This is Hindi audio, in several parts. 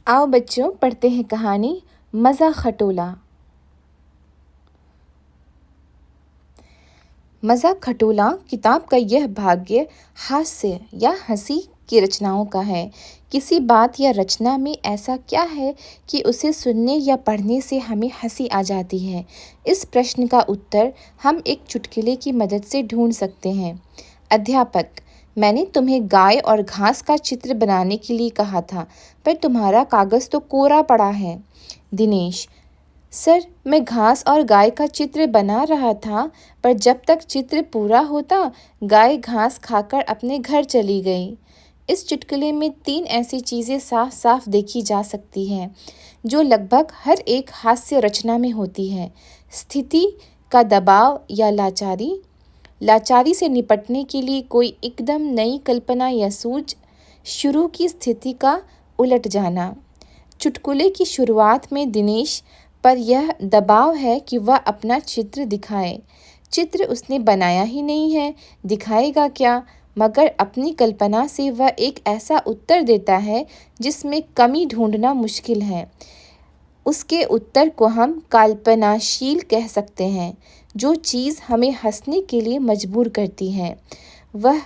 आओ बच्चों, पढ़ते हैं कहानी मज़ा खटोला। मज़ा खटोला किताब का यह भाग्य हास्य या हंसी की रचनाओं का है। किसी बात या रचना में ऐसा क्या है कि उसे सुनने या पढ़ने से हमें हंसी आ जाती है? इस प्रश्न का उत्तर हम एक चुटकुले की मदद से ढूंढ सकते हैं। अध्यापक: मैंने तुम्हें गाय और घास का चित्र बनाने के लिए कहा था, पर तुम्हारा कागज़ तो कोरा पड़ा है। दिनेश: सर, मैं घास और गाय का चित्र बना रहा था, पर जब तक चित्र पूरा होता, गाय घास खाकर अपने घर चली गई। इस चुटकुले में 3 ऐसी चीज़ें साफ-साफ देखी जा सकती हैं, जो लगभग हर एक हास्य रचना में होती हैं। स्थिति का दबाव या लाचारी। लाचारी से निपटने के लिए कोई एकदम नई कल्पना या सूझ। शुरू की स्थिति का उलट जाना। चुटकुले की शुरुआत में दिनेश पर यह दबाव है कि वह अपना चित्र दिखाए। चित्र उसने बनाया ही नहीं है, दिखाएगा क्या? मगर अपनी कल्पना से वह एक ऐसा उत्तर देता है जिसमें कमी ढूंढना मुश्किल है। उसके उत्तर को हम कल्पनाशील कह सकते हैं। जो चीज़ हमें हंसने के लिए मजबूर करती है, वह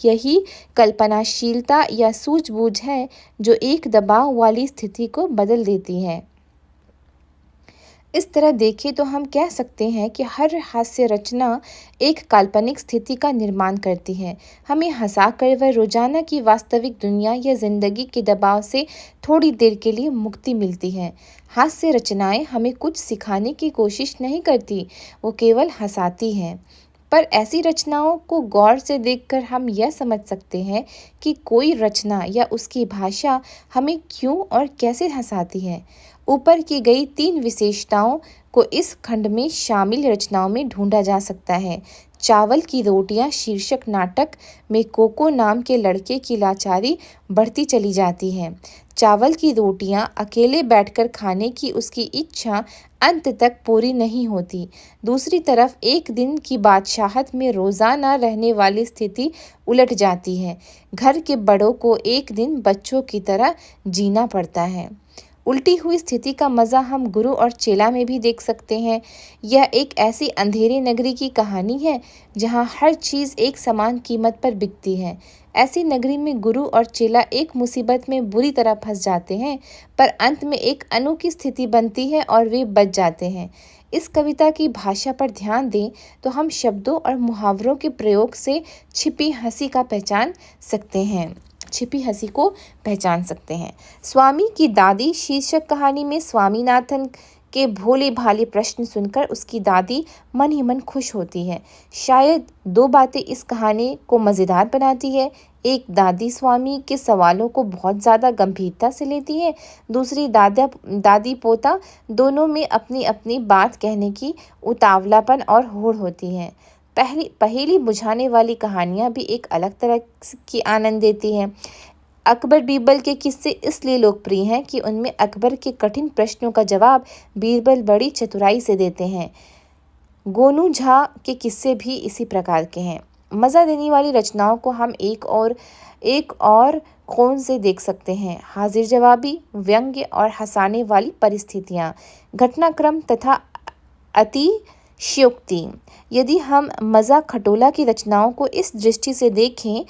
यही कल्पनाशीलता या सूझबूझ है जो एक दबाव वाली स्थिति को बदल देती है। इस तरह देखें तो हम कह सकते हैं कि हर हास्य रचना एक काल्पनिक स्थिति का निर्माण करती है। हमें हंसाकर वह रोजाना की वास्तविक दुनिया या जिंदगी के दबाव से थोड़ी देर के लिए मुक्ति मिलती है। हास्य रचनाएं हमें कुछ सिखाने की कोशिश नहीं करती, वो केवल हंसाती हैं। पर ऐसी रचनाओं को गौर से देखकर हम यह समझ सकते हैं कि कोई रचना या उसकी भाषा हमें क्यों और कैसे हंसाती है। ऊपर की गई 3 विशेषताओं को इस खंड में शामिल रचनाओं में ढूंढा जा सकता है। चावल की रोटियां शीर्षक नाटक में कोको नाम के लड़के की लाचारी बढ़ती चली जाती है। चावल की रोटियां अकेले बैठकर खाने की उसकी इच्छा अंत तक पूरी नहीं होती। दूसरी तरफ एक दिन की बादशाहत में रोज़ाना रहने वाली स्थिति उलट जाती है। घर के बड़ों को एक दिन बच्चों की तरह जीना पड़ता है। उल्टी हुई स्थिति का मज़ा हम गुरु और चेला में भी देख सकते हैं। यह एक ऐसी अंधेरी नगरी की कहानी है जहाँ हर चीज़ एक समान कीमत पर बिकती है। ऐसी नगरी में गुरु और चेला एक मुसीबत में बुरी तरह फंस जाते हैं, पर अंत में एक अनोखी स्थिति बनती है और वे बच जाते हैं। इस कविता की भाषा पर ध्यान दें तो हम शब्दों और मुहावरों के प्रयोग से छिपी हंसी को पहचान सकते हैं। स्वामी की दादी शीर्षक कहानी में स्वामीनाथन के भोले भाले प्रश्न सुनकर उसकी दादी मन ही मन खुश होती है। शायद 2 बातें इस कहानी को मज़ेदार बनाती है। एक, दादी स्वामी के सवालों को बहुत ज़्यादा गंभीरता से लेती है। दूसरी, दादी पोता दोनों में अपनी अपनी बात कहने की उतावलापन और होड़ होती है। पहेली बुझाने वाली कहानियाँ भी एक अलग तरह की आनंद देती हैं। अकबर बीरबल के किस्से इसलिए लोकप्रिय हैं कि उनमें अकबर के कठिन प्रश्नों का जवाब बीरबल बड़ी चतुराई से देते हैं। गोनू झा के किस्से भी इसी प्रकार के हैं। मज़ा देने वाली रचनाओं को हम एक और कोण से देख सकते हैं। हाजिर जवाबी, व्यंग्य और हंसाने वाली परिस्थितियाँ, घटनाक्रम तथा अतिशयोक्ति। यदि हम मज़ा खटोला की रचनाओं को इस दृष्टि से देखें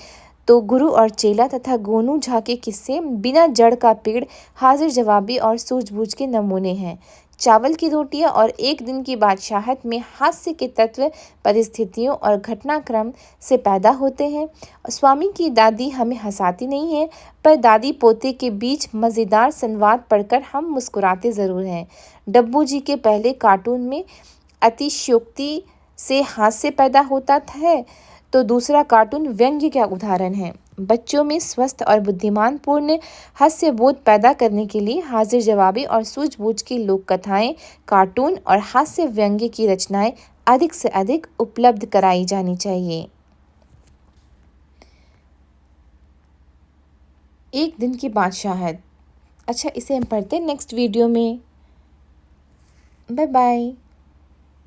तो गुरु और चेला तथा गोनू झा के किस्से बिना जड़ का पेड़, हाजिर जवाबी और सूझबूझ के नमूने हैं। चावल की रोटियां और एक दिन की बादशाहत में हास्य के तत्व परिस्थितियों और घटनाक्रम से पैदा होते हैं। स्वामी की दादी हमें हंसाती नहीं है, पर दादी पोते के बीच मज़ेदार संवाद पढ़कर हम मुस्कुराते ज़रूर हैं। डब्बू जी के पहले कार्टून में अतिशयोक्ति से हास्य पैदा होता है, तो दूसरा कार्टून व्यंग्य का उदाहरण है। बच्चों में स्वस्थ और बुद्धिमानपूर्ण हास्य बोध पैदा करने के लिए हाजिर जवाबी और सूझबूझ की लोक कथाएं, कार्टून और हास्य व्यंग्य की रचनाएं अधिक से अधिक उपलब्ध कराई जानी चाहिए। एक दिन की बादशाहत। अच्छा, इसे हम पढ़ते हैं नेक्स्ट वीडियो में। Bye bye.